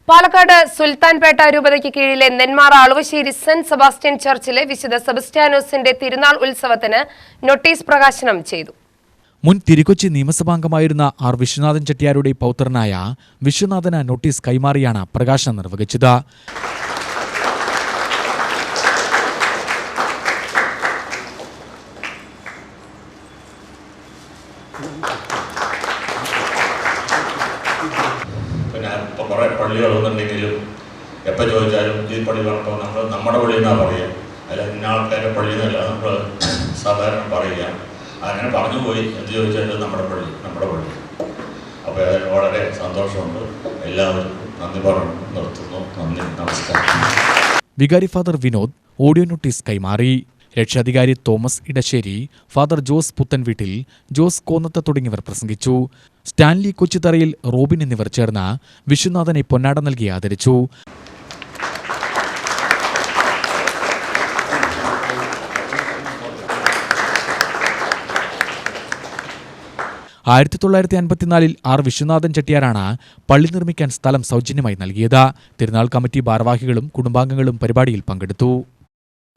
പാലക്കാട് സുൽത്താൻപേട്ട രൂപതയ്ക്ക് കീഴിലെ Nenmara Aluvassery saint Sebastian ചർച്ചിലെ വിശുദ്ധ സെബസ്റ്റ്യാനോസിന്റെ തിരുനാൾ ഉത്സവത്തിന് നോട്ടീസ് പ്രകാശനം ചെയ്തു. മുൻ തിരുക്കൊച്ചി നിയമസഭാംഗമായിരുന്ന ആർ വിശ്വനാഥൻ ചെട്ടിയാരുടെ പൗത്രനായ വിശ്വനാഥന് നോട്ടീസ് കൈമാറിയാണ് പ്രകാശനം നിർവഹിച്ചത്. ഇപ്പോൾ കുറേ പള്ളികളൊന്നുണ്ടെങ്കിലും എപ്പോൾ ചോദിച്ചാലും ഈ പള്ളി പറഞ്ഞപ്പോൾ നമ്മൾ നമ്മുടെ പള്ളി എന്നാണ് പറയുക, അല്ല ഇന്ന ആൾക്കാരുടെ പള്ളി എന്നല്ല നമ്മൾ സാധാരണ പറയുക. അങ്ങനെ പറഞ്ഞു പോയി എന്ത് ചോദിച്ചാലും നമ്മുടെ പള്ളി. അപ്പോൾ അതിന് വളരെ സന്തോഷമുണ്ട്. എല്ലാവർക്കും നന്ദി പറഞ്ഞു നിർത്തുന്നു. നന്ദി, നമസ്കാരം. വികാരി ഫാദർ വിനോദ് ഓഡിയോ നോട്ടീസ് കൈമാറി. രക്ഷാധികാരി തോമസ് ഇടശ്ശേരി, ഫാദർ ജോസ് പുത്തൻവീട്ടിൽ, ജോസ് കോന്നത്ത് തുടങ്ങിയവർ പ്രസംഗിച്ചു. സ്റ്റാൻലി കൊച്ചിത്തറയിൽ, റോബിൻ എന്നിവർ ചേർന്ന് വിശ്വനാഥനെ പൊന്നാട നൽകി ആദരിച്ചു. ആർ വിശ്വനാഥൻ ചെട്ടിയാരാണ് പള്ളി നിർമ്മിക്കാൻ സ്ഥലം സൗജന്യമായി നൽകിയത്. തിരുനാൾ കമ്മിറ്റി ഭാരവാഹികളും കുടുംബാംഗങ്ങളും പരിപാടിയിൽ പങ്കെടുത്തു.